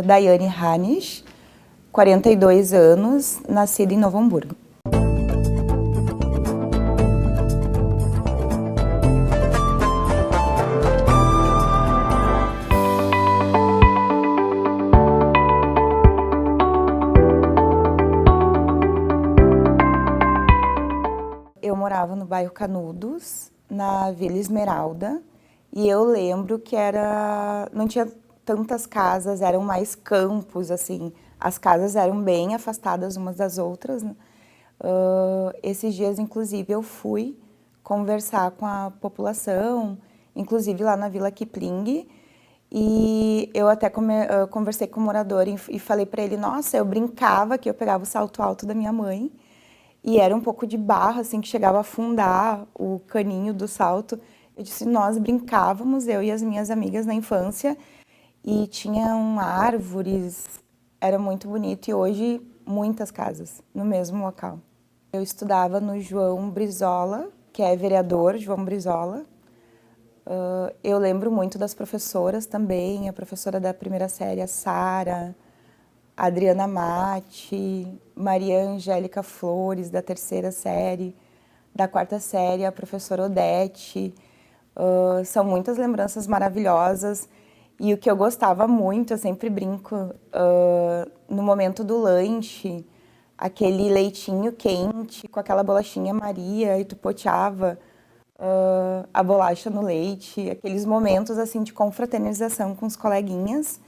Daiane Hanisch, 42 anos, nascida em Novo Hamburgo. Eu morava no bairro Canudos, na Vila Esmeralda, e eu lembro que não tinha tantas casas, eram mais campos, assim, as casas eram bem afastadas umas das outras, né? Esses dias, inclusive, eu fui conversar com a população, inclusive lá na Vila Kipling, e eu até conversei com o morador e falei para ele, nossa, eu brincava que eu pegava o salto alto da minha mãe, e era um pouco de barro, assim, que chegava a afundar o caninho do salto. Eu disse, nós brincávamos, eu e as minhas amigas na infância, e tinham árvores, era muito bonito, e hoje muitas casas no mesmo local. Eu estudava no João Brizola, que é vereador, João Brizola. Eu lembro muito das professoras também, a professora da primeira série, a Sara, a Adriana Mate, Maria Angélica Flores, da terceira série, da quarta série, a professora Odete. São muitas lembranças maravilhosas. E o que eu gostava muito, eu sempre brinco, no momento do lanche, aquele leitinho quente com aquela bolachinha Maria, e tu poteava a bolacha no leite, aqueles momentos assim de confraternização com os coleguinhas.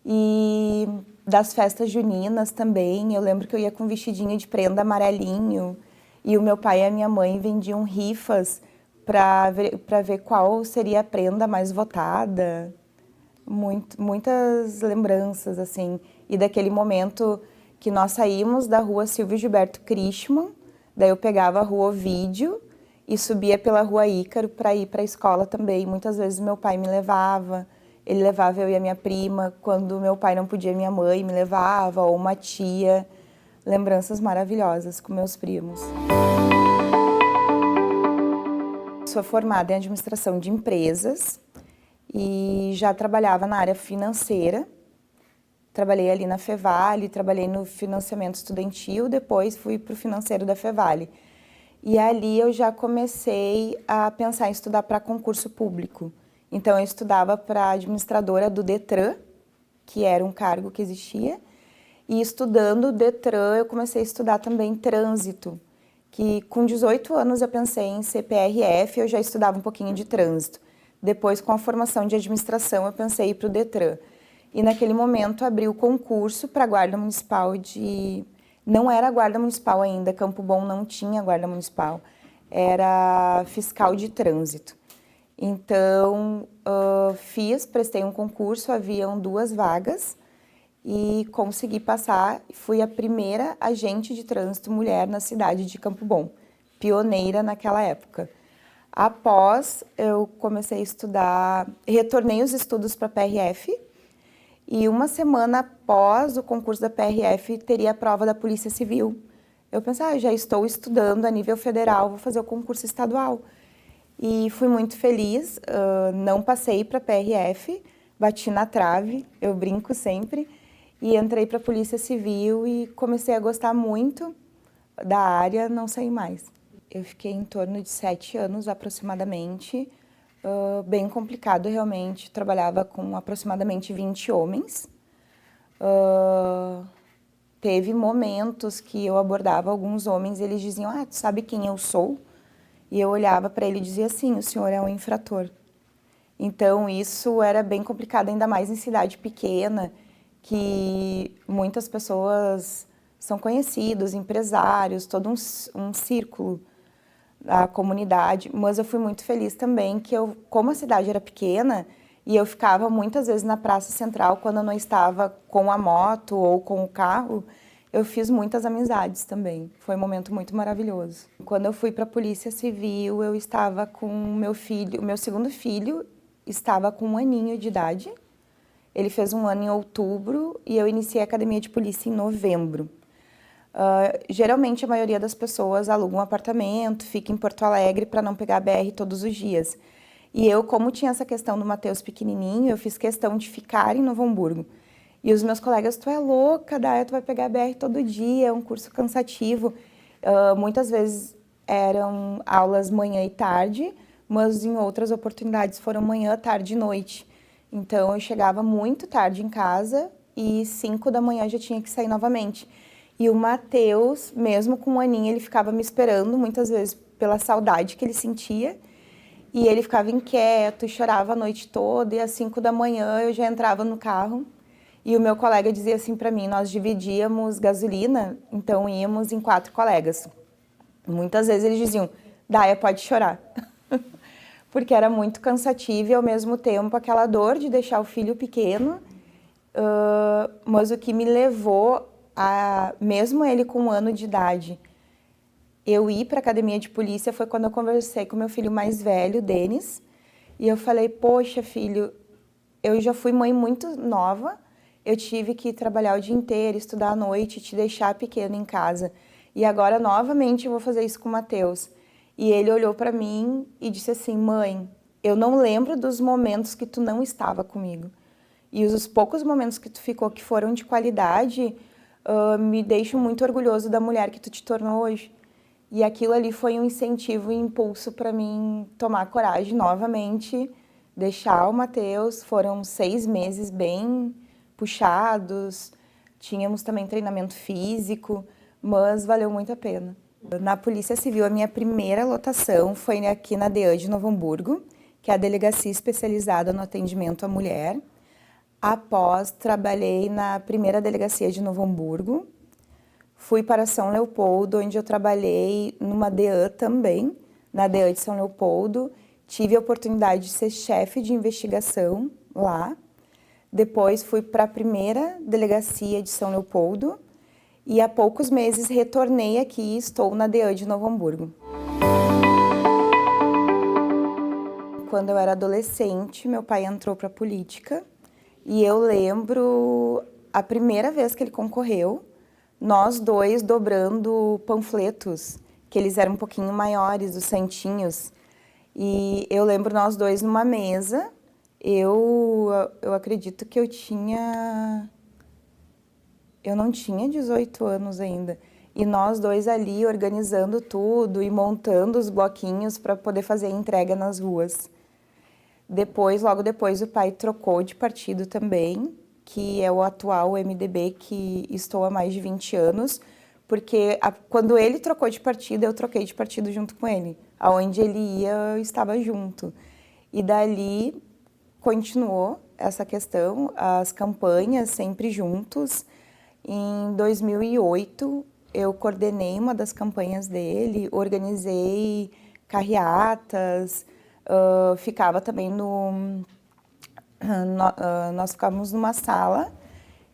E das festas juninas também, eu lembro que eu ia com um vestidinho de prenda amarelinho, e o meu pai e a minha mãe vendiam rifas para ver qual seria a prenda mais votada. Muitas lembranças, assim, e daquele momento que nós saímos da rua Silvio Gilberto Christmann, daí eu pegava a rua Ovídio e subia pela rua Ícaro para ir para a escola também. Muitas vezes meu pai me levava, ele levava eu e a minha prima, quando meu pai não podia, minha mãe me levava, ou uma tia. Lembranças maravilhosas com meus primos. Sou formada em administração de empresas, e já trabalhava na área financeira. Trabalhei ali na Fevale, trabalhei no financiamento estudantil, depois fui para o financeiro da Fevale. E ali eu já comecei a pensar em estudar para concurso público. Então eu estudava para administradora do Detran, que era um cargo que existia, e estudando o Detran eu comecei a estudar também trânsito, que com 18 anos eu pensei em ser PRF, eu já estudava um pouquinho de trânsito. Depois, com a formação de administração, eu pensei em ir para o Detran. E naquele momento abri o concurso para a Guarda Municipal de... Não era Guarda Municipal ainda, Campo Bom não tinha Guarda Municipal. Era fiscal de trânsito. Então, prestei um concurso, haviam 2 vagas e consegui passar. Fui a primeira agente de trânsito mulher na cidade de Campo Bom, pioneira naquela época. Após, eu comecei a estudar, retornei os estudos para a PRF, e uma semana após o concurso da PRF, teria a prova da Polícia Civil. Eu pensei, já estou estudando a nível federal, vou fazer o concurso estadual. E fui muito feliz, não passei para a PRF, bati na trave, eu brinco sempre, e entrei para a Polícia Civil e comecei a gostar muito da área, não saí mais. Eu fiquei em torno de 7 anos, aproximadamente, bem complicado realmente, trabalhava com aproximadamente 20 homens. Teve momentos que eu abordava alguns homens e eles diziam, tu sabe quem eu sou? E eu olhava para ele e dizia, sim, o senhor é um infrator. Então isso era bem complicado, ainda mais em cidade pequena, que muitas pessoas são conhecidos, empresários, todo um círculo da comunidade, mas eu fui muito feliz também que como a cidade era pequena e eu ficava muitas vezes na Praça Central quando eu não estava com a moto ou com o carro, eu fiz muitas amizades também. Foi um momento muito maravilhoso. Quando eu fui para a Polícia Civil, eu estava com o meu filho, o meu segundo filho estava com 1 aninho de idade. Ele fez 1 ano em outubro e eu iniciei a academia de polícia em novembro. Geralmente a maioria das pessoas aluga um apartamento, fica em Porto Alegre para não pegar a BR todos os dias. E eu, como tinha essa questão do Mateus pequenininho, eu fiz questão de ficar em Novo Hamburgo. E os meus colegas, tu é louca, Daia, tu vai pegar a BR todo dia, é um curso cansativo. Muitas vezes eram aulas manhã e tarde, mas em outras oportunidades foram manhã, tarde e noite. Então eu chegava muito tarde em casa e 5 da manhã já tinha que sair novamente. E o Matheus, mesmo com um aninho, ele ficava me esperando, muitas vezes pela saudade que ele sentia. E ele ficava inquieto, chorava a noite toda, e às 5 da manhã eu já entrava no carro. E o meu colega dizia assim para mim, nós dividíamos gasolina, então íamos em 4 colegas. Muitas vezes eles diziam, Daia, pode chorar. Porque era muito cansativo e ao mesmo tempo aquela dor de deixar o filho pequeno. Mas o que me levou a, mesmo ele com 1 ano de idade, eu ir para a academia de polícia foi quando eu conversei com meu filho mais velho, Denis, e eu falei, poxa, filho, eu já fui mãe muito nova, eu tive que trabalhar o dia inteiro, estudar à noite, te deixar pequeno em casa. E agora, novamente, eu vou fazer isso com o Matheus. E ele olhou para mim e disse assim, mãe, eu não lembro dos momentos que tu não estava comigo. E os poucos momentos que tu ficou que foram de qualidade, me deixam muito orgulhoso da mulher que tu te tornou hoje. E aquilo ali foi um incentivo e impulso para mim tomar coragem novamente, deixar o Matheus. Foram 6 meses bem puxados, tínhamos também treinamento físico, mas valeu muito a pena. Na Polícia Civil, a minha primeira lotação foi aqui na DEAN de Novo Hamburgo, que é a delegacia especializada no atendimento à mulher. Após, trabalhei na primeira delegacia de Novo Hamburgo. Fui para São Leopoldo, onde eu trabalhei numa DEAN também, na DEAN de São Leopoldo. Tive a oportunidade de ser chefe de investigação lá. Depois fui para a primeira delegacia de São Leopoldo e há poucos meses retornei aqui e estou na DEAN de Novo Hamburgo. Quando eu era adolescente, meu pai entrou para a política e eu lembro a primeira vez que ele concorreu, nós dois dobrando panfletos, que eles eram um pouquinho maiores, os santinhos. E eu lembro nós dois numa mesa. Eu acredito que eu não tinha 18 anos ainda. E nós dois ali organizando tudo e montando os bloquinhos para poder fazer a entrega nas ruas. Depois, logo depois, o pai trocou de partido também, que é o atual MDB, que estou há mais de 20 anos, porque quando ele trocou de partido, eu troquei de partido junto com ele. Aonde ele ia, eu estava junto. E dali continuou essa questão, as campanhas sempre juntos. Em 2008, eu coordenei uma das campanhas dele, organizei carreatas, ficava também nós ficávamos numa sala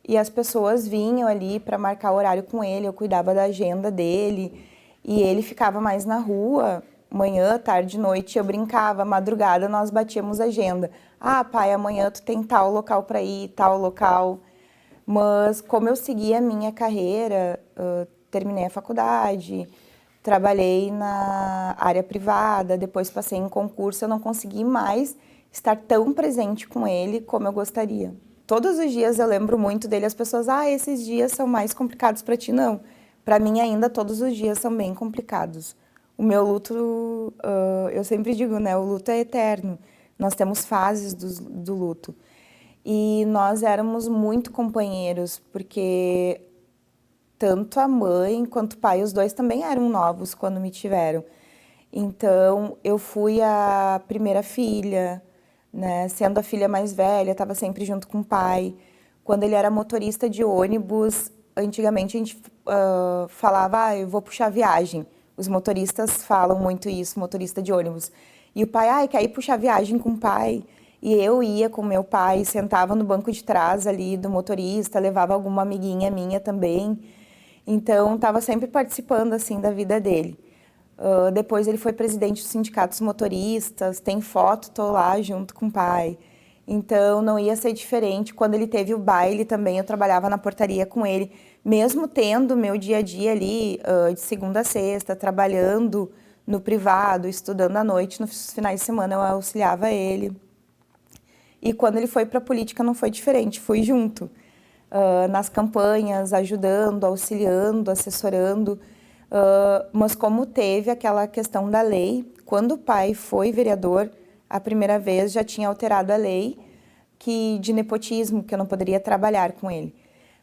e as pessoas vinham ali para marcar horário com ele, eu cuidava da agenda dele e ele ficava mais na rua, manhã, tarde, noite, eu brincava, madrugada nós batíamos agenda. Ah, pai, amanhã tu tem tal local para ir, tal local. Mas como eu segui a minha carreira, terminei a faculdade, trabalhei na área privada, depois passei em concurso, eu não consegui mais estar tão presente com ele como eu gostaria. Todos os dias eu lembro muito dele, as pessoas, esses dias são mais complicados para ti, não. Para mim ainda todos os dias são bem complicados. O meu luto, eu sempre digo, né, o luto é eterno. Nós temos fases do luto. E nós éramos muito companheiros, porque tanto a mãe quanto o pai, os dois também eram novos quando me tiveram. Então, eu fui a primeira filha, né? Sendo a filha mais velha, estava sempre junto com o pai. Quando ele era motorista de ônibus, antigamente a gente falava, eu vou puxar viagem. Os motoristas falam muito isso, motorista de ônibus. E o pai, quer ir puxar viagem com o pai? E eu ia com meu pai, sentava no banco de trás ali do motorista, levava alguma amiguinha minha também. Então, estava sempre participando, assim, da vida dele. Depois ele foi presidente dos sindicatos motoristas, tem foto, tô lá junto com o pai. Então, não ia ser diferente. Quando ele teve o baile também, eu trabalhava na portaria com ele. Mesmo tendo meu dia a dia ali, de segunda a sexta, trabalhando no privado, estudando à noite, nos finais de semana eu auxiliava ele. E quando ele foi para a política não foi diferente, fui junto. nas campanhas, ajudando, auxiliando, assessorando, mas como teve aquela questão da lei, quando o pai foi vereador, a primeira vez já tinha alterado a lei de nepotismo, que eu não poderia trabalhar com ele.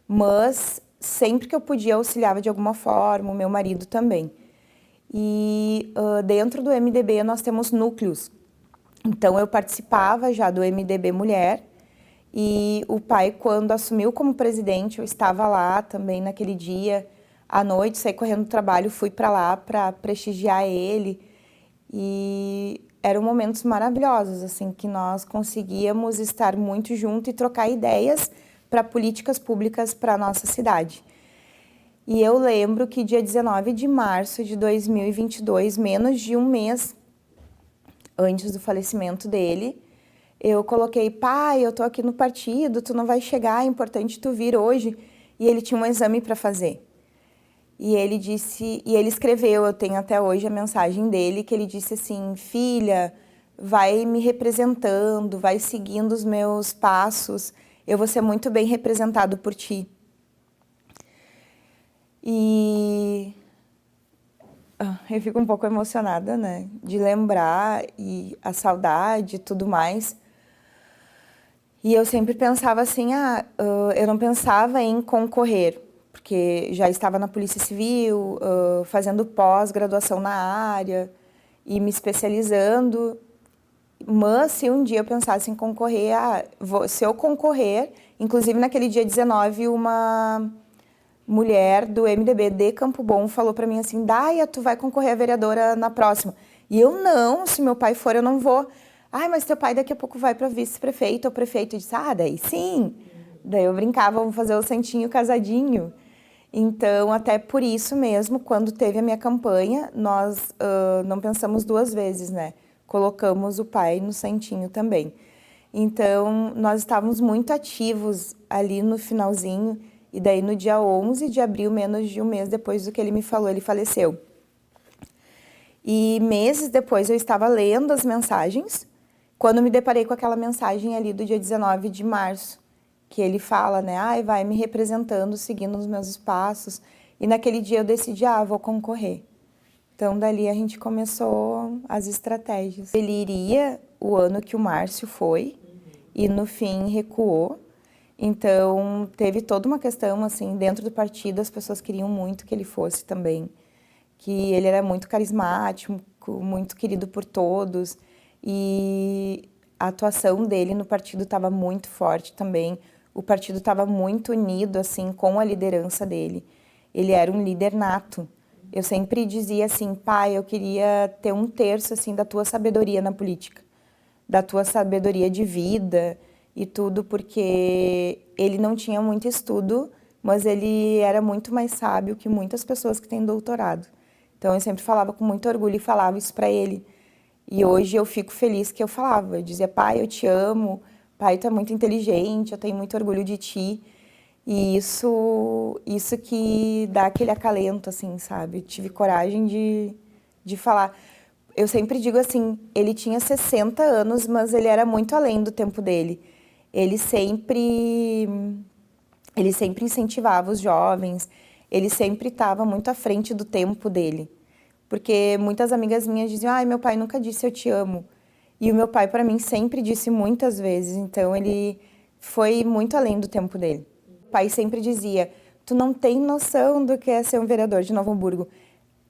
Mas sempre que eu podia, auxiliava de alguma forma, o meu marido também. E dentro do MDB nós temos núcleos. Então eu participava já do MDB Mulher e o pai, quando assumiu como presidente, eu estava lá também naquele dia, à noite, saí correndo do trabalho, fui para lá para prestigiar ele e eram momentos maravilhosos, assim, que nós conseguíamos estar muito juntos e trocar ideias para políticas públicas para a nossa cidade. E eu lembro que dia 19 de março de 2022, menos de um mês antes do falecimento dele, eu coloquei, pai, eu tô aqui no partido, tu não vai chegar, é importante tu vir hoje. E ele tinha um exame para fazer. E ele disse, e ele escreveu, eu tenho até hoje a mensagem dele, que ele disse assim, filha, vai me representando, vai seguindo os meus passos, eu vou ser muito bem representado por ti. E eu fico um pouco emocionada, né, de lembrar e a saudade e tudo mais. E eu sempre pensava assim, eu não pensava em concorrer, porque já estava na Polícia Civil, fazendo pós-graduação na área e me especializando. Mas se um dia eu pensasse em concorrer, se eu concorrer, inclusive naquele dia 19, uma mulher do MDB de Campo Bom falou para mim assim, Daia, tu vai concorrer a vereadora na próxima. E eu não, se meu pai for, eu não vou. Ai, mas teu pai daqui a pouco vai para vice-prefeito ou prefeito. Eu disse, daí sim. Daí eu brincava, vamos fazer o santinho casadinho. Então, até por isso mesmo, quando teve a minha campanha, nós não pensamos duas vezes, né? Colocamos o pai no santinho também. Então, nós estávamos muito ativos ali no finalzinho. E daí, no dia 11 de abril, menos de um mês depois do que ele me falou, ele faleceu. E meses depois, eu estava lendo as mensagens, quando me deparei com aquela mensagem ali do dia 19 de março, que ele fala, né, vai me representando, seguindo os meus passos. E naquele dia eu decidi, vou concorrer. Então, dali a gente começou as estratégias. Ele iria o ano que o Márcio foi e no fim recuou. Então, teve toda uma questão, assim, dentro do partido, as pessoas queriam muito que ele fosse também. Que ele era muito carismático, muito querido por todos. E a atuação dele no partido estava muito forte também. O partido estava muito unido, assim, com a liderança dele. Ele era um líder nato. Eu sempre dizia assim, pai, eu queria ter um terço, assim, da tua sabedoria na política. Da tua sabedoria de vida e tudo, porque ele não tinha muito estudo, mas ele era muito mais sábio que muitas pessoas que têm doutorado. Então, eu sempre falava com muito orgulho e falava isso para ele. E hoje eu fico feliz que eu falava. Eu dizia, pai, eu te amo. Pai, tu é muito inteligente, eu tenho muito orgulho de ti. E isso que dá aquele acalento, assim, sabe? Eu tive coragem de falar. Eu sempre digo assim, ele tinha 60 anos, mas ele era muito além do tempo dele. Ele sempre incentivava os jovens, ele sempre estava muito à frente do tempo dele. Porque muitas amigas minhas diziam, meu pai nunca disse eu te amo. E o meu pai, para mim, sempre disse muitas vezes. Então, ele foi muito além do tempo dele. O pai sempre dizia, tu não tem noção do que é ser um vereador de Novo Hamburgo.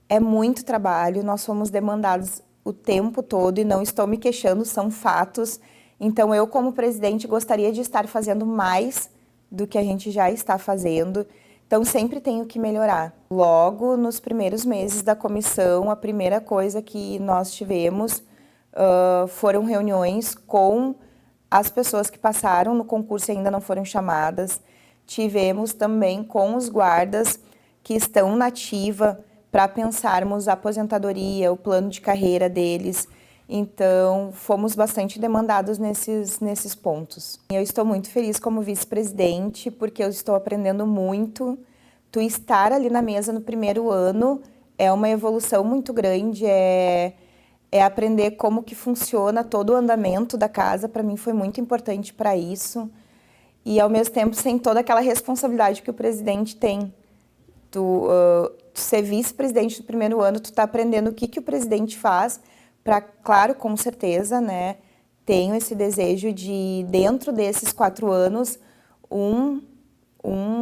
É muito trabalho, nós fomos demandados o tempo todo e não estou me queixando, são fatos. Então, eu, como presidente, gostaria de estar fazendo mais do que a gente já está fazendo. Então, sempre tenho que melhorar. Logo, nos primeiros meses da comissão, a primeira coisa que nós tivemos foram reuniões com as pessoas que passaram no concurso e ainda não foram chamadas. Tivemos também com os guardas que estão na ativa para pensarmos a aposentadoria, o plano de carreira deles. Então, fomos bastante demandados nesses pontos. Eu estou muito feliz como vice-presidente, porque eu estou aprendendo muito. Tu estar ali na mesa no primeiro ano é uma evolução muito grande, é aprender como que funciona todo o andamento da casa. Para mim foi muito importante para isso. e ao mesmo tempo sem toda aquela responsabilidade que o presidente tem. Tu ser vice-presidente do primeiro ano, tu tá aprendendo o que o presidente faz para, claro, com certeza, né, tenho esse desejo de, dentro desses 4 anos, um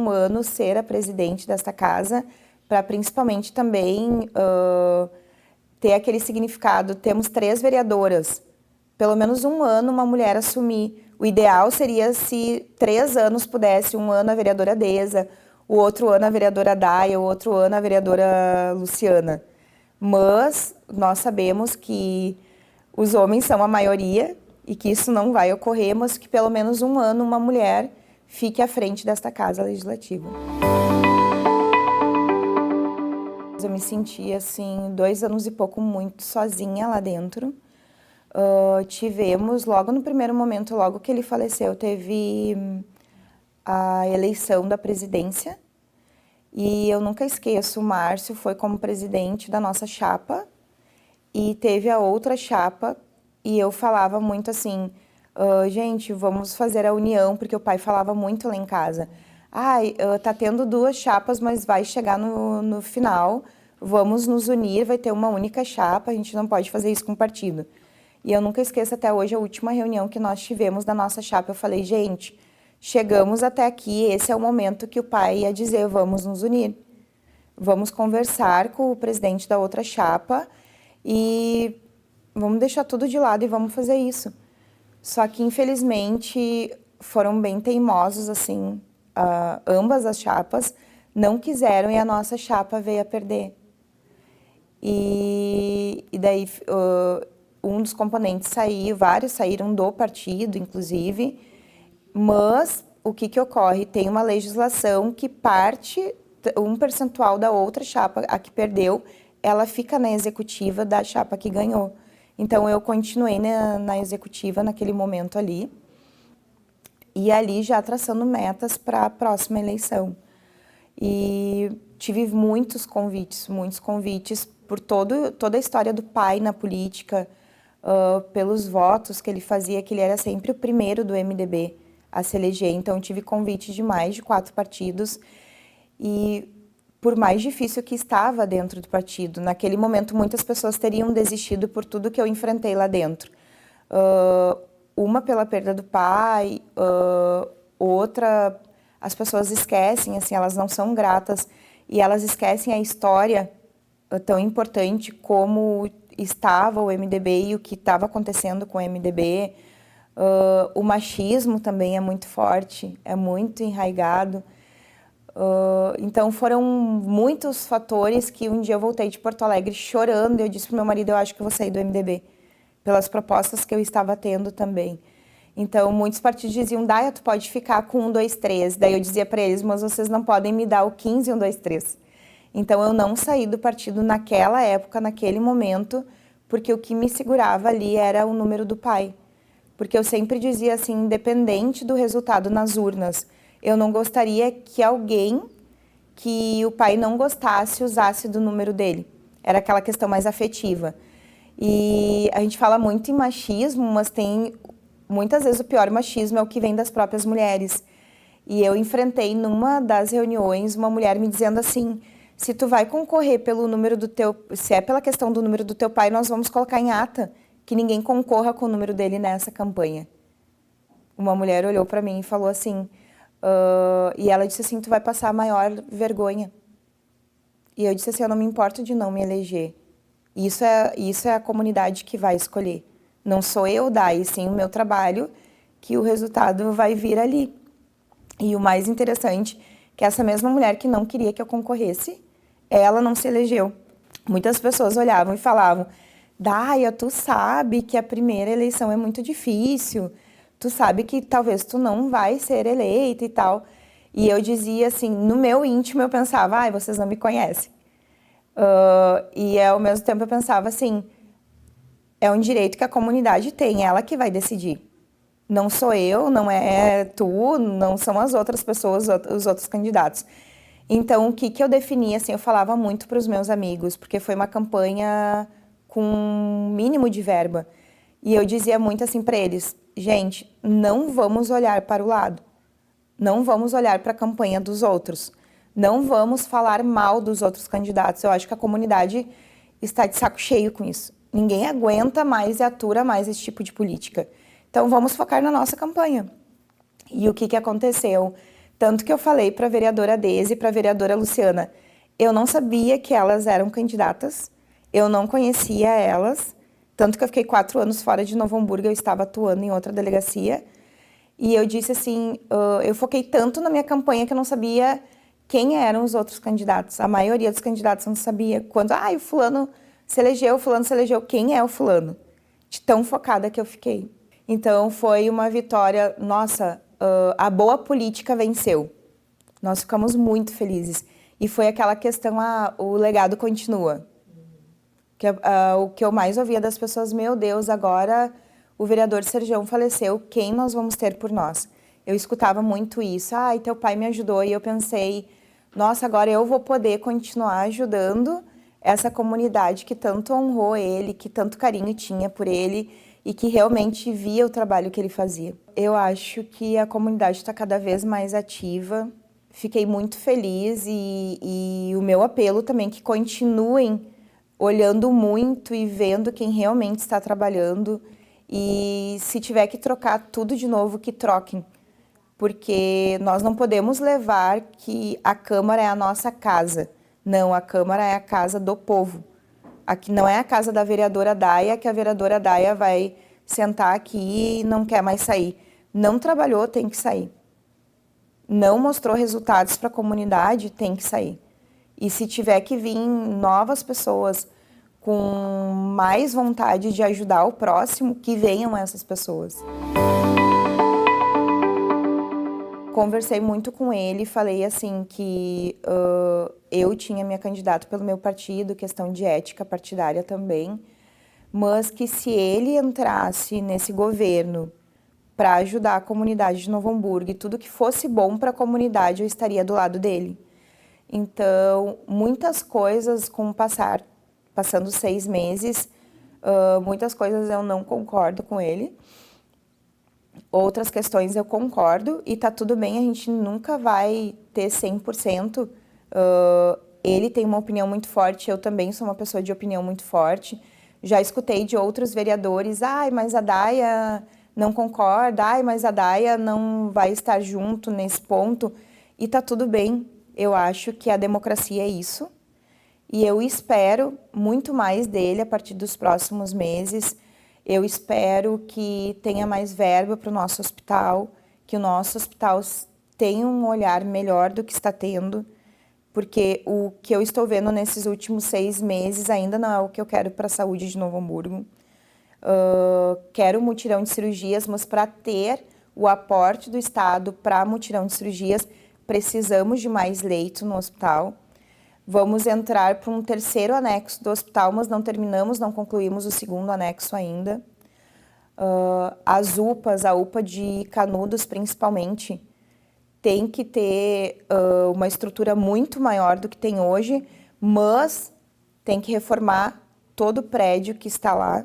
ano ser a presidente desta casa, para principalmente também ter aquele significado. Temos 3 vereadoras, pelo menos um ano uma mulher assumir. O ideal seria se 3 anos pudesse, um ano a vereadora Deza, o outro ano a vereadora Daia, o outro ano a vereadora Luciana. Mas nós sabemos que os homens são a maioria e que isso não vai ocorrer, mas que pelo menos um ano uma mulher fique à frente desta Casa Legislativa. Eu me senti, assim, 2 anos e pouco muito sozinha lá dentro. Tivemos, logo no primeiro momento, logo que ele faleceu, teve a eleição da presidência. E eu nunca esqueço, o Márcio foi como presidente da nossa chapa e teve a outra chapa e eu falava muito assim, gente, vamos fazer a união, porque o pai falava muito lá em casa. Tá tendo 2 chapas, mas vai chegar no final, vamos nos unir, vai ter uma única chapa, a gente não pode fazer isso com o partido. E eu nunca esqueço até hoje a última reunião que nós tivemos da nossa chapa, eu falei, gente, chegamos até aqui, esse é o momento que o pai ia dizer, vamos nos unir. Vamos conversar com o presidente da outra chapa e vamos deixar tudo de lado e vamos fazer isso. Só que, infelizmente, foram bem teimosos, assim, ambas as chapas não quiseram e a nossa chapa veio a perder. E daí um dos componentes saiu, vários saíram do partido, inclusive, mas o que ocorre? Tem uma legislação que parte, um percentual da outra chapa, a que perdeu, ela fica na executiva da chapa que ganhou. Então, eu continuei na executiva naquele momento ali, e ali já traçando metas para a próxima eleição. E tive muitos convites por toda a história do pai na política, pelos votos que ele fazia, que ele era sempre o primeiro do MDB a se eleger. Então, tive convite de mais de 4 partidos e, por mais difícil que estava dentro do partido, naquele momento muitas pessoas teriam desistido por tudo que eu enfrentei lá dentro. Uma pela perda do pai, outra, as pessoas esquecem, assim, elas não são gratas e elas esquecem a história tão importante como estava o MDB e o que estava acontecendo com o MDB. O machismo também é muito forte, é muito enraizado. Então foram muitos fatores que um dia eu voltei de Porto Alegre chorando e eu disse pro meu marido, eu acho que eu vou sair do MDB, pelas propostas que eu estava tendo também. Então muitos partidos diziam, Daia, tu pode ficar com 1, 2, 3. Daí eu dizia para eles, mas vocês não podem me dar o 15, 1, 2, 3. Então eu não saí do partido naquela época, naquele momento, porque o que me segurava ali era o número do pai. Porque eu sempre dizia assim, independente do resultado nas urnas, eu não gostaria que alguém que o pai não gostasse usasse do número dele. Era aquela questão mais afetiva. E a gente fala muito em machismo, mas tem muitas vezes o pior machismo é o que vem das próprias mulheres. E eu enfrentei numa das reuniões uma mulher me dizendo assim, se tu vai concorrer pelo número do teu, se é pela questão do número do teu pai, nós vamos colocar em ata que ninguém concorra com o número dele nessa campanha. Uma mulher olhou para mim e falou assim, e ela disse assim, tu vai passar a maior vergonha. E eu disse assim, eu não me importo de não me eleger. Isso é a comunidade que vai escolher. Não sou eu, Dai, sim o meu trabalho, que o resultado vai vir ali. E o mais interessante, que essa mesma mulher que não queria que eu concorresse, ela não se elegeu. Muitas pessoas olhavam e falavam, Daia, tu sabe que a primeira eleição é muito difícil, tu sabe que talvez tu não vai ser eleita e tal. E eu dizia assim, no meu íntimo eu pensava, vocês não me conhecem. E ao mesmo tempo eu pensava assim, é um direito que a comunidade tem, ela que vai decidir. Não sou eu, não é tu, não são as outras pessoas, os outros candidatos. Então, o que eu definia, assim, eu falava muito para os meus amigos, porque foi uma campanha com um mínimo de verba. E eu dizia muito assim para eles, gente, não vamos olhar para o lado. Não vamos olhar para a campanha dos outros. Não vamos falar mal dos outros candidatos. Eu acho que a comunidade está de saco cheio com isso. Ninguém aguenta mais e atura mais esse tipo de política. Então, vamos focar na nossa campanha. E o que aconteceu? Tanto que eu falei para a vereadora Deise e para a vereadora Luciana, eu não sabia que elas eram candidatas, eu não conhecia elas, tanto que eu fiquei 4 anos fora de Novo Hamburgo, eu estava atuando em outra delegacia, e eu disse assim, eu foquei tanto na minha campanha que eu não sabia quem eram os outros candidatos. A maioria dos candidatos não sabia. Quando, o fulano se elegeu, quem é o fulano? De tão focada que eu fiquei. Então, foi uma vitória, nossa, a boa política venceu. Nós ficamos muito felizes. E foi aquela questão, o legado continua. O que eu mais ouvia das pessoas, meu Deus, agora o vereador Sergião faleceu, quem nós vamos ter por nós? Eu escutava muito isso, teu pai me ajudou, e eu pensei, nossa, agora eu vou poder continuar ajudando essa comunidade que tanto honrou ele, que tanto carinho tinha por ele e que realmente via o trabalho que ele fazia. Eu acho que a comunidade está cada vez mais ativa, fiquei muito feliz e o meu apelo também que continuem olhando muito e vendo quem realmente está trabalhando e se tiver que trocar tudo de novo, que troquem. Porque nós não podemos levar que a Câmara é a nossa casa. Não, a Câmara é a casa do povo. Aqui não é a casa da vereadora Daia, que a vereadora Daia vai sentar aqui e não quer mais sair. Não trabalhou, tem que sair. Não mostrou resultados para a comunidade, tem que sair. E se tiver que vir novas pessoas com mais vontade de ajudar o próximo, que venham essas pessoas. Conversei muito com ele, falei assim que eu tinha minha candidata pelo meu partido, questão de ética partidária também, mas que se ele entrasse nesse governo para ajudar a comunidade de Novo Hamburgo e tudo que fosse bom para a comunidade, eu estaria do lado dele. Então, muitas coisas com o passando 6 meses, muitas coisas eu não concordo com ele. Outras questões eu concordo e tá tudo bem, a gente nunca vai ter 100%. Ele tem uma opinião muito forte, eu também sou uma pessoa de opinião muito forte. Já escutei de outros vereadores, mas a Daia não concorda, mas a Daia não vai estar junto nesse ponto. E tá tudo bem, eu acho que a democracia é isso. E eu espero muito mais dele a partir dos próximos meses. Eu espero que tenha mais verba para o nosso hospital, que o nosso hospital tenha um olhar melhor do que está tendo, porque o que eu estou vendo nesses últimos 6 meses ainda não é o que eu quero para a saúde de Novo Hamburgo. Quero mutirão de cirurgias, mas para ter o aporte do Estado para mutirão de cirurgias, precisamos de mais leito no hospital. Vamos entrar para um 3º anexo do hospital, mas não terminamos, não concluímos o 2º anexo ainda. As UPAs, a UPA de Canudos principalmente, tem que ter uma estrutura muito maior do que tem hoje, mas tem que reformar todo o prédio que está lá.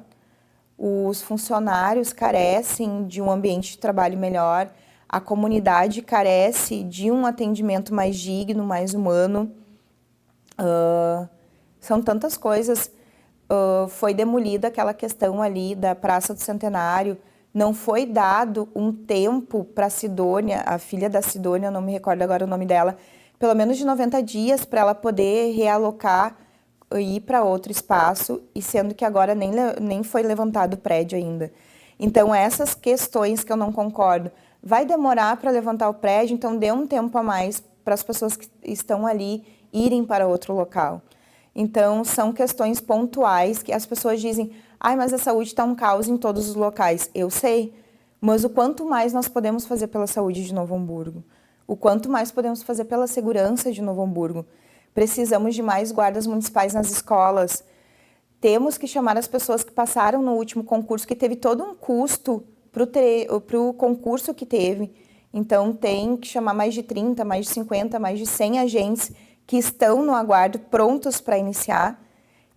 Os funcionários carecem de um ambiente de trabalho melhor, a comunidade carece de um atendimento mais digno, mais humano. São tantas coisas. Foi demolida aquela questão ali da Praça do Centenário, não foi dado um tempo para a Sidônia, a filha da Sidônia, eu não me recordo agora o nome dela, pelo menos de 90 dias para ela poder realocar e ir para outro espaço, e sendo que agora nem foi levantado o prédio ainda. Então, essas questões que eu não concordo, vai demorar para levantar o prédio, então dê um tempo a mais para as pessoas que estão ali irem para outro local. Então, são questões pontuais que as pessoas dizem, mas a saúde está um caos em todos os locais. Eu sei, mas o quanto mais nós podemos fazer pela saúde de Novo Hamburgo? O quanto mais podemos fazer pela segurança de Novo Hamburgo? Precisamos de mais guardas municipais nas escolas. Temos que chamar as pessoas que passaram no último concurso, que teve todo um custo para o concurso que teve. Então, tem que chamar mais de 30, mais de 50, mais de 100 agentes que estão no aguardo, prontos para iniciar,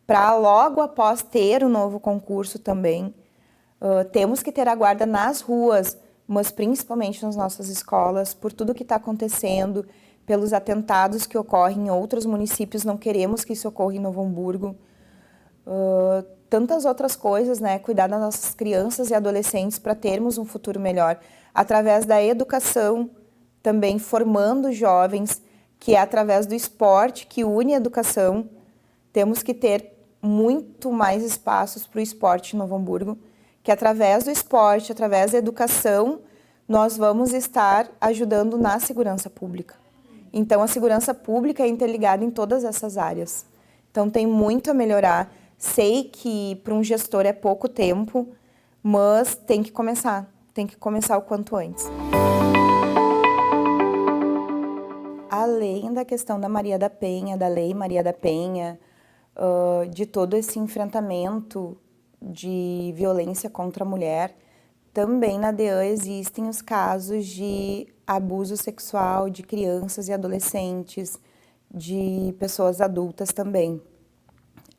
para logo após ter o novo concurso também. Temos que ter a guarda nas ruas, mas principalmente nas nossas escolas, por tudo que está acontecendo, pelos atentados que ocorrem em outros municípios, não queremos que isso ocorra em Novo Hamburgo. Tantas outras coisas, né? Cuidar das nossas crianças e adolescentes para termos um futuro melhor, através da educação, também formando jovens, que é através do esporte que une a educação. Temos que ter muito mais espaços para o esporte em Novo Hamburgo, que através do esporte, através da educação, nós vamos estar ajudando na segurança pública. Então, a segurança pública é interligada em todas essas áreas. Então, tem muito a melhorar. Sei que para um gestor é pouco tempo, mas tem que começar o quanto antes. Além da questão da Maria da Penha, da Lei Maria da Penha, de todo esse enfrentamento de violência contra a mulher, também na DEAN existem os casos de abuso sexual de crianças e adolescentes, de pessoas adultas também.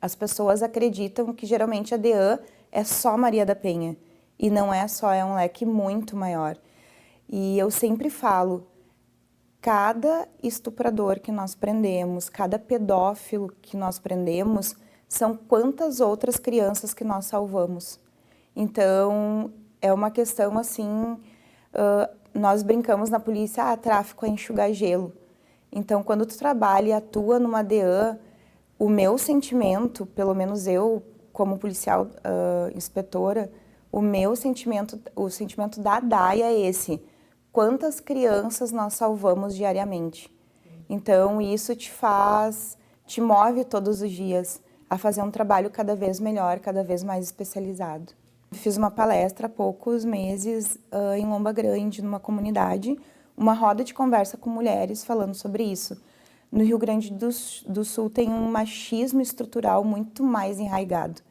As pessoas acreditam que geralmente a DEAN é só Maria da Penha, e não é só, é um leque muito maior. E eu sempre falo, cada estuprador que nós prendemos, cada pedófilo que nós prendemos, são quantas outras crianças que nós salvamos. Então, é uma questão assim, nós brincamos na polícia, tráfico é enxugar gelo. Então, quando tu trabalha e atua numa DEAN, o meu sentimento, pelo menos eu, como policial inspetora, o sentimento da DAI é esse. Quantas crianças nós salvamos diariamente? Então, isso te move todos os dias a fazer um trabalho cada vez melhor, cada vez mais especializado. Fiz uma palestra há poucos meses em Lomba Grande, numa comunidade, uma roda de conversa com mulheres falando sobre isso. No Rio Grande do Sul tem um machismo estrutural muito mais enraizado.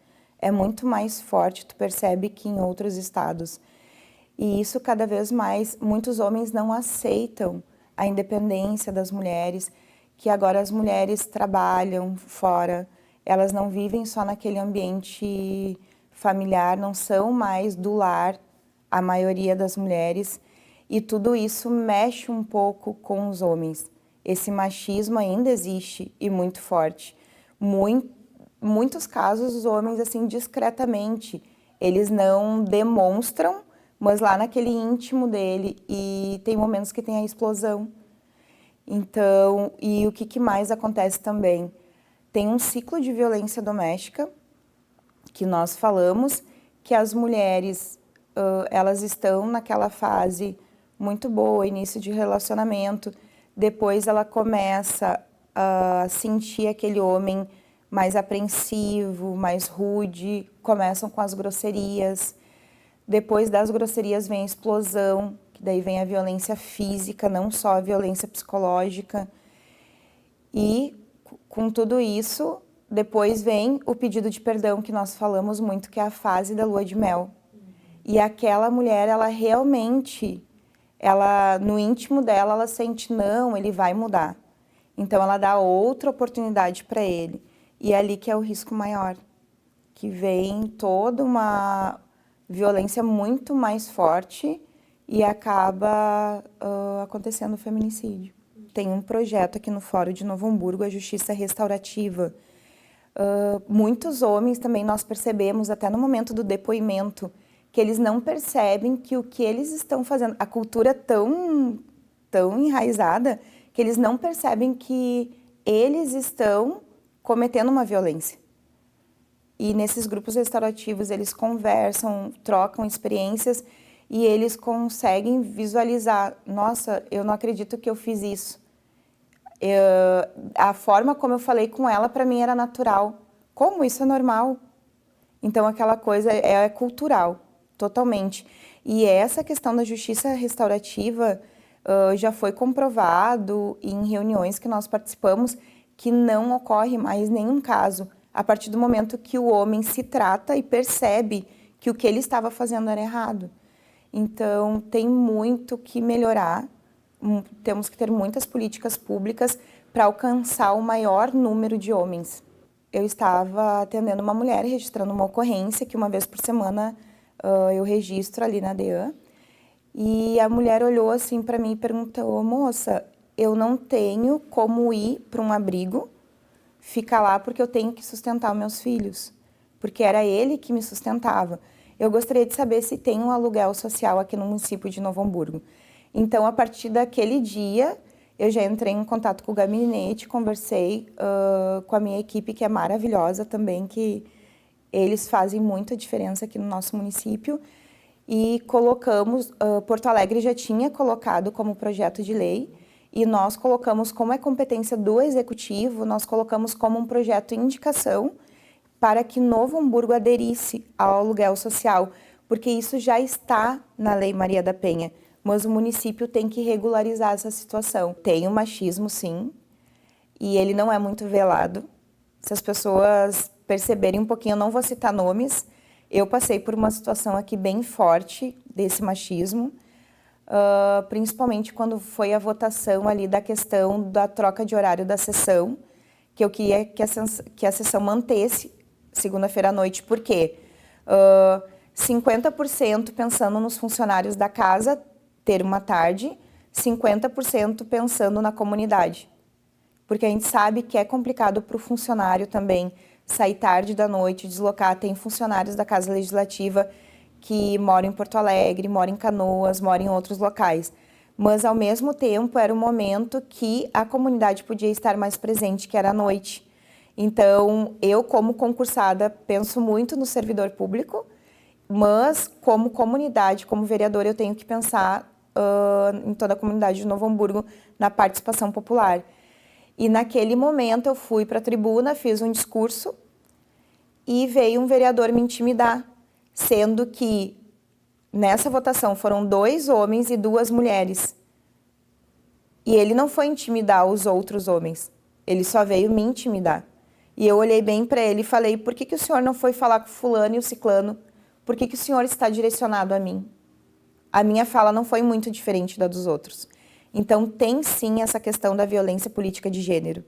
É muito mais forte, tu percebe, que em outros estados. E isso cada vez mais, muitos homens não aceitam a independência das mulheres, que agora as mulheres trabalham fora, elas não vivem só naquele ambiente familiar, não são mais do lar, a maioria das mulheres, e tudo isso mexe um pouco com os homens. Esse machismo ainda existe e muito forte. Muitos casos, os homens, assim, discretamente, eles não demonstram, mas lá naquele íntimo dele, e tem momentos que tem a explosão. Então, e o que mais acontece também? Tem um ciclo de violência doméstica, que nós falamos, que as mulheres, elas estão naquela fase muito boa, início de relacionamento, depois ela começa a sentir aquele homem mais apreensivo, mais rude, começam com as grosserias. Depois das grosserias vem a explosão, que daí vem a violência física, não só a violência psicológica. E com tudo isso, depois vem o pedido de perdão, que nós falamos muito, que é a fase da lua de mel. E aquela mulher, ela realmente, no íntimo dela, ela sente, não, ele vai mudar. Então, ela dá outra oportunidade para ele. E é ali que é o risco maior, que vem toda uma violência muito mais forte e acaba acontecendo o feminicídio. Tem um projeto aqui no Fórum de Novo Hamburgo, a Justiça Restaurativa. Muitos homens também nós percebemos, até no momento do depoimento, que eles não percebem que o que eles estão fazendo, a cultura tão enraizada, que eles não percebem que eles estão cometendo uma violência. E nesses grupos restaurativos eles conversam, trocam experiências e eles conseguem visualizar, nossa, eu não acredito que eu fiz isso. A forma como eu falei com ela, para mim, era natural. Como isso é normal? Então, aquela coisa é cultural, totalmente. E essa questão da justiça restaurativa já foi comprovado em reuniões que nós participamos que não ocorre mais nenhum caso a partir do momento que o homem se trata e percebe que o que ele estava fazendo era errado. Então, tem muito que melhorar. Temos que ter muitas políticas públicas para alcançar o maior número de homens. Eu estava atendendo uma mulher, registrando uma ocorrência, que uma vez por semana eu registro ali na DEAN, E a mulher olhou assim para mim e perguntou: moça, eu não tenho como ir para um abrigo, ficar lá porque eu tenho que sustentar os meus filhos, porque era ele que me sustentava. Eu gostaria de saber se tem um aluguel social aqui no município de Novo Hamburgo. Então, a partir daquele dia, eu já entrei em contato com o gabinete, conversei com a minha equipe, que é maravilhosa também, que eles fazem muita diferença aqui no nosso município. E colocamos, Porto Alegre já tinha colocado como projeto de lei, e nós colocamos, como é competência do executivo, nós colocamos como um projeto de indicação para que Novo Hamburgo aderisse ao aluguel social, porque isso já está na Lei Maria da Penha, mas o município tem que regularizar essa situação. Tem o machismo, sim, e ele não é muito velado. Se as pessoas perceberem um pouquinho, eu não vou citar nomes, eu passei por uma situação aqui bem forte desse machismo, principalmente quando foi a votação ali da questão da troca de horário da sessão, que eu queria que a sessão mantesse segunda-feira à noite. Por quê? 50% pensando nos funcionários da casa ter uma tarde, 50% pensando na comunidade. Porque a gente sabe que é complicado para o funcionário também sair tarde da noite, deslocar. Tem funcionários da Casa Legislativa que moram em Porto Alegre, moram em Canoas, moram em outros locais. Mas, ao mesmo tempo, era o momento que a comunidade podia estar mais presente, que era à noite. Então, eu, como concursada, penso muito no servidor público, mas, como comunidade, como vereadora, eu tenho que pensar em toda a comunidade de Novo Hamburgo, na participação popular. E naquele momento eu fui para a tribuna, fiz um discurso e veio um vereador me intimidar, sendo que nessa votação foram 2 homens e 2 mulheres. E ele não foi intimidar os outros homens, ele só veio me intimidar. E eu olhei bem para ele e falei: por que o senhor não foi falar com o fulano e o ciclano? Por que o senhor está direcionado a mim? A minha fala não foi muito diferente da dos outros. Então, tem sim essa questão da violência política de gênero.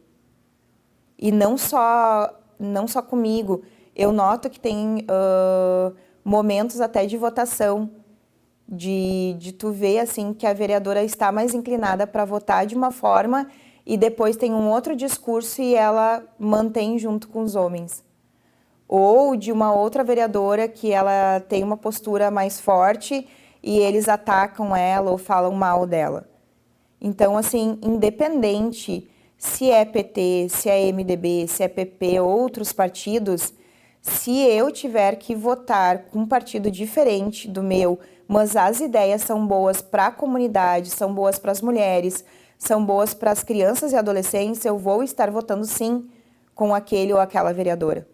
E não só comigo. Eu noto que tem momentos até de votação, de tu ver assim, que a vereadora está mais inclinada para votar de uma forma e depois tem um outro discurso e ela mantém junto com os homens. Ou de uma outra vereadora que ela tem uma postura mais forte e eles atacam ela ou falam mal dela. Então, assim, independente se é PT, se é MDB, se é PP, outros partidos, se eu tiver que votar com um partido diferente do meu, mas as ideias são boas para a comunidade, são boas para as mulheres, são boas para as crianças e adolescentes, eu vou estar votando sim com aquele ou aquela vereadora.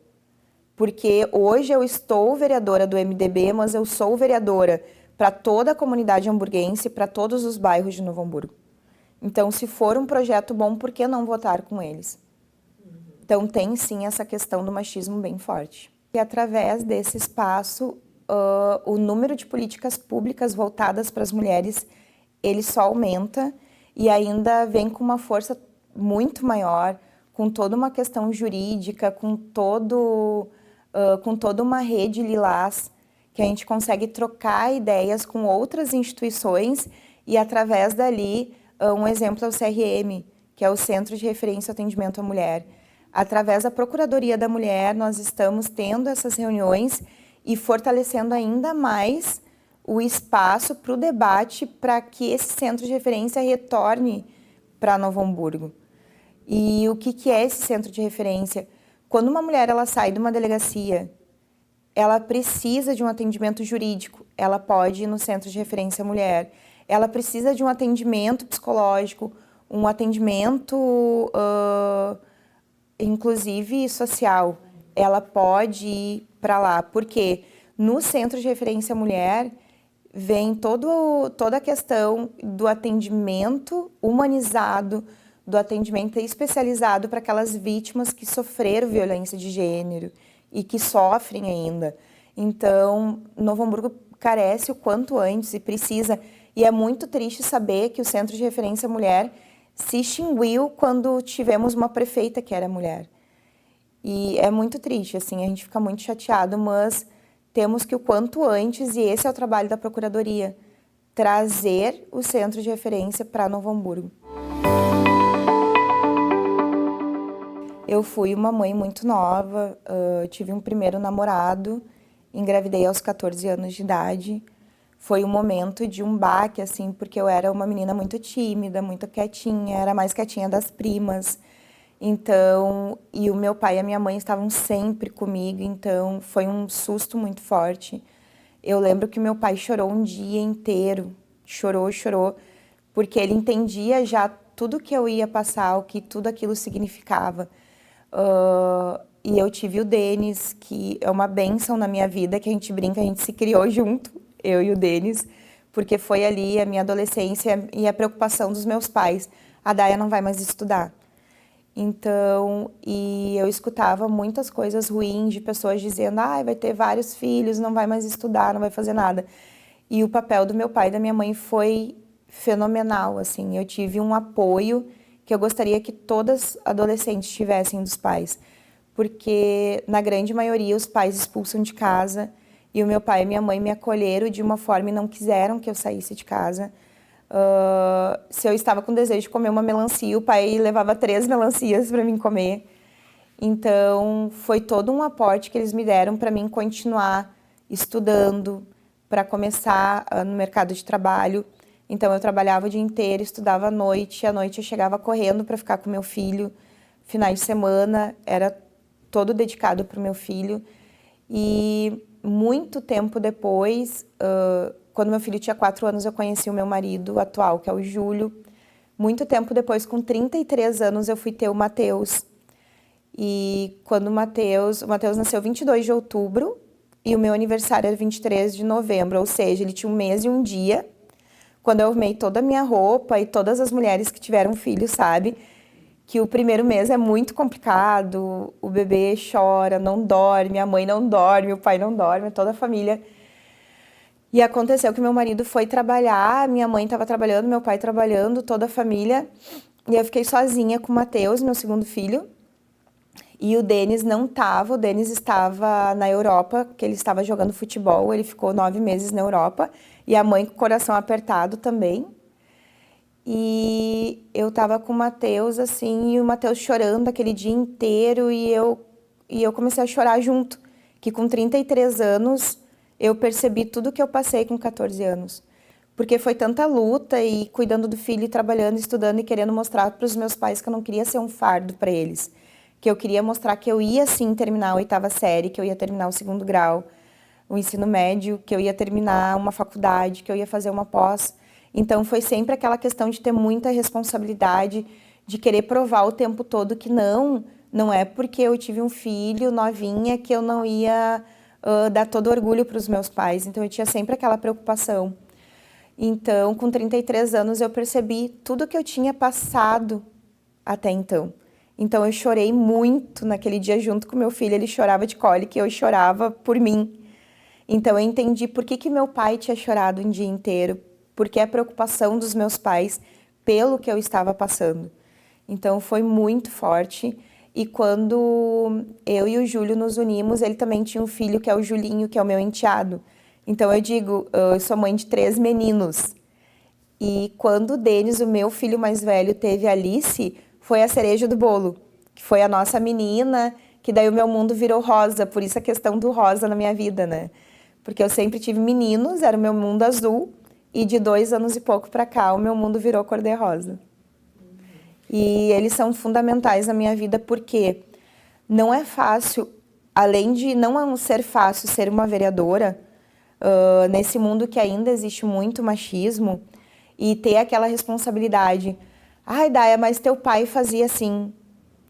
Porque hoje eu estou vereadora do MDB, mas eu sou vereadora para toda a comunidade hamburguense, para todos os bairros de Novo Hamburgo. Então, se for um projeto bom, por que não votar com eles? Então, tem sim essa questão do machismo bem forte. E através desse espaço, o número de políticas públicas voltadas para as mulheres, ele só aumenta e ainda vem com uma força muito maior, com toda uma questão jurídica, com toda uma rede lilás, que a gente consegue trocar ideias com outras instituições e, através dali, um exemplo é o CRM, que é o Centro de Referência e Atendimento à Mulher. Através da Procuradoria da Mulher, nós estamos tendo essas reuniões e fortalecendo ainda mais o espaço para o debate para que esse centro de referência retorne para Novo Hamburgo. E o que é esse centro de referência? Quando uma mulher ela sai de uma delegacia, ela precisa de um atendimento jurídico, ela pode ir no Centro de Referência Mulher. Ela precisa de um atendimento psicológico, um atendimento, inclusive social. Ela pode ir para lá, porque no Centro de Referência Mulher vem toda a questão do atendimento humanizado, do atendimento especializado para aquelas vítimas que sofreram violência de gênero e que sofrem ainda. Então, Novo Hamburgo carece o quanto antes e precisa. E é muito triste saber que o Centro de Referência Mulher se extinguiu quando tivemos uma prefeita que era mulher. E é muito triste, assim, a gente fica muito chateado, mas temos que o quanto antes, e esse é o trabalho da Procuradoria, trazer o centro de referência para Novo Hamburgo. Eu fui uma mãe muito nova, tive um primeiro namorado, engravidei aos 14 anos de idade. Foi um momento de um baque, assim, porque eu era uma menina muito tímida, muito quietinha, era a mais quietinha das primas. Então, e o meu pai e a minha mãe estavam sempre comigo, então foi um susto muito forte. Eu lembro que meu pai chorou um dia inteiro, chorou, porque ele entendia já tudo que eu ia passar, o que tudo aquilo significava. E eu tive o Denis, que é uma bênção na minha vida, que a gente brinca, a gente se criou junto, eu e o Denis, porque foi ali a minha adolescência e a preocupação dos meus pais. A Daia não vai mais estudar. Então, e eu escutava muitas coisas ruins de pessoas dizendo, vai ter vários filhos, não vai mais estudar, não vai fazer nada. E o papel do meu pai e da minha mãe foi fenomenal, assim. Eu tive um apoio que eu gostaria que todas adolescentes tivessem dos pais, porque na grande maioria os pais expulsam de casa e o meu pai e minha mãe me acolheram de uma forma e não quiseram que eu saísse de casa. Se eu estava com desejo de comer uma melancia, o pai levava 3 melancias para mim comer. Então, foi todo um aporte que eles me deram para mim continuar estudando, para começar no mercado de trabalho. Então, eu trabalhava o dia inteiro, estudava à noite eu chegava correndo para ficar com meu filho. Finais de semana, era todo dedicado para o meu filho. E muito tempo depois, quando meu filho tinha 4 anos, eu conheci o meu marido atual, que é o Júlio. Muito tempo depois, com 33 anos, eu fui ter o Matheus. E quando o Matheus nasceu 22 de outubro e o meu aniversário era 23 de novembro, ou seja, ele tinha um mês e um dia. Quando eu arrumei toda a minha roupa e todas as mulheres que tiveram filho, sabe? Que o primeiro mês é muito complicado, o bebê chora, não dorme, a mãe não dorme, o pai não dorme, toda a família. E aconteceu que meu marido foi trabalhar, minha mãe estava trabalhando, meu pai trabalhando, toda a família. E eu fiquei sozinha com o Matheus, meu segundo filho. E o Denis não estava, o Denis estava na Europa, que ele estava jogando futebol, ele ficou 9 meses na Europa. E a mãe com o coração apertado também. E eu tava com o Matheus, assim, e o Matheus chorando aquele dia inteiro, e eu comecei a chorar junto. Que com 33 anos, eu percebi tudo que eu passei com 14 anos. Porque foi tanta luta, e cuidando do filho, e trabalhando, estudando, e querendo mostrar para os meus pais que eu não queria ser um fardo para eles. Que eu queria mostrar que eu ia, sim, terminar a 8ª série, que eu ia terminar o 2º grau, o ensino médio, que eu ia terminar uma faculdade, que eu ia fazer uma pós. Então, foi sempre aquela questão de ter muita responsabilidade, de querer provar o tempo todo que não é porque eu tive um filho novinha que eu não ia dar todo orgulho para os meus pais. Então, eu tinha sempre aquela preocupação. Então, com 33 anos, eu percebi tudo que eu tinha passado até então. Então, eu chorei muito naquele dia junto com meu filho. Ele chorava de cólica e eu chorava por mim. Então, eu entendi por que meu pai tinha chorado um dia inteiro, porque a preocupação dos meus pais pelo que eu estava passando. Então, foi muito forte. E quando eu e o Júlio nos unimos, ele também tinha um filho, que é o Julinho, que é o meu enteado. Então, eu digo, eu sou mãe de 3 meninos. E quando o Denis, o meu filho mais velho, teve a Alice, foi a cereja do bolo, que foi a nossa menina, que daí o meu mundo virou rosa, por isso a questão do rosa na minha vida, né? Porque eu sempre tive meninos, era o meu mundo azul, e de 2 anos e pouco para cá, o meu mundo virou cor-de-rosa. E eles são fundamentais na minha vida porque não é fácil, além de não ser fácil ser uma vereadora, nesse mundo que ainda existe muito machismo, e ter aquela responsabilidade. Ai, Daia, mas teu pai fazia assim.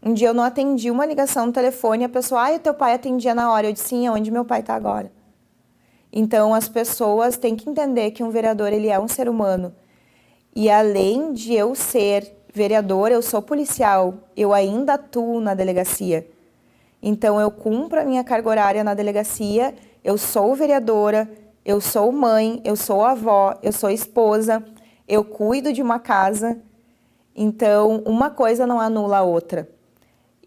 Um dia eu não atendi uma ligação no telefone, a pessoa, o teu pai atendia na hora. Eu disse, sim, onde meu pai está agora? Então, as pessoas têm que entender que um vereador, ele é um ser humano. E além de eu ser vereadora, eu sou policial, eu ainda atuo na delegacia. Então, eu cumpro a minha carga horária na delegacia, eu sou vereadora, eu sou mãe, eu sou avó, eu sou esposa, eu cuido de uma casa. Então, uma coisa não anula a outra.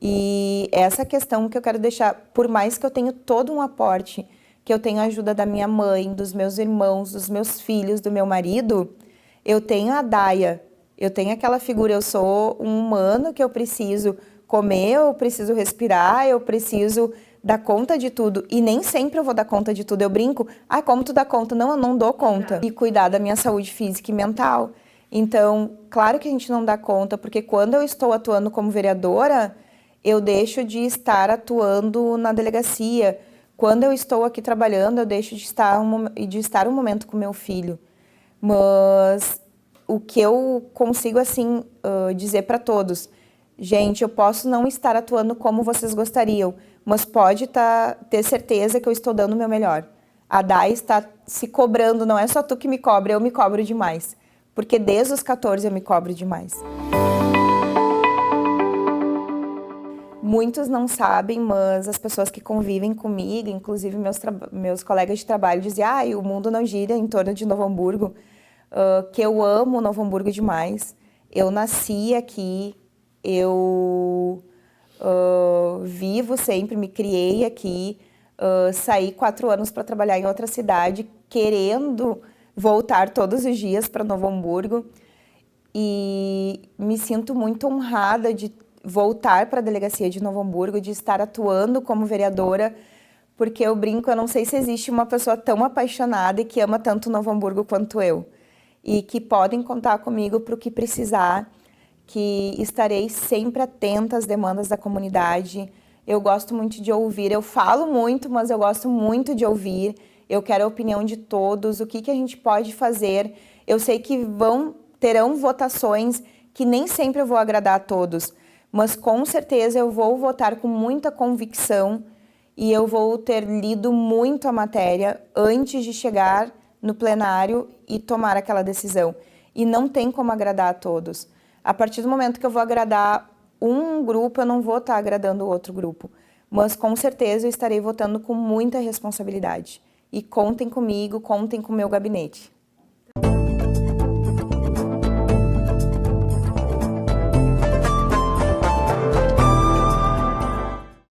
E essa questão que eu quero deixar, por mais que eu tenha todo um aporte que eu tenho a ajuda da minha mãe, dos meus irmãos, dos meus filhos, do meu marido, eu tenho a Daia, eu tenho aquela figura, eu sou um humano que eu preciso comer, eu preciso respirar, eu preciso dar conta de tudo. E nem sempre eu vou dar conta de tudo. Eu brinco, como tu dá conta? Não, eu não dou conta. E cuidar da minha saúde física e mental. Então, claro que a gente não dá conta, porque quando eu estou atuando como vereadora, eu deixo de estar atuando na delegacia. Quando eu estou aqui trabalhando, eu deixo de estar um momento com meu filho. Mas o que eu consigo, assim, dizer para todos, gente, eu posso não estar atuando como vocês gostariam, mas pode ter certeza que eu estou dando o meu melhor. A Dai está se cobrando, não é só tu que me cobra, eu me cobro demais. Porque desde os 14 eu me cobro demais. Muitos não sabem, mas as pessoas que convivem comigo, inclusive meus colegas de trabalho, diziam o mundo não gira em torno de Novo Hamburgo, que eu amo Novo Hamburgo demais. Eu nasci aqui, eu vivo sempre, me criei aqui, saí 4 anos para trabalhar em outra cidade, querendo voltar todos os dias para Novo Hamburgo, e me sinto muito honrada de voltar para a delegacia de Novo Hamburgo, de estar atuando como vereadora, porque eu brinco, eu não sei se existe uma pessoa tão apaixonada e que ama tanto Novo Hamburgo quanto eu, e que podem contar comigo para o que precisar, que estarei sempre atenta às demandas da comunidade. Eu gosto muito de ouvir, eu falo muito, mas eu gosto muito de ouvir. Eu quero a opinião de todos, o que a gente pode fazer. Eu sei que terão votações que nem sempre eu vou agradar a todos, mas com certeza eu vou votar com muita convicção e eu vou ter lido muito a matéria antes de chegar no plenário e tomar aquela decisão. E não tem como agradar a todos. A partir do momento que eu vou agradar um grupo, eu não vou estar agradando o outro grupo. Mas com certeza eu estarei votando com muita responsabilidade. E contem comigo, contem com o meu gabinete.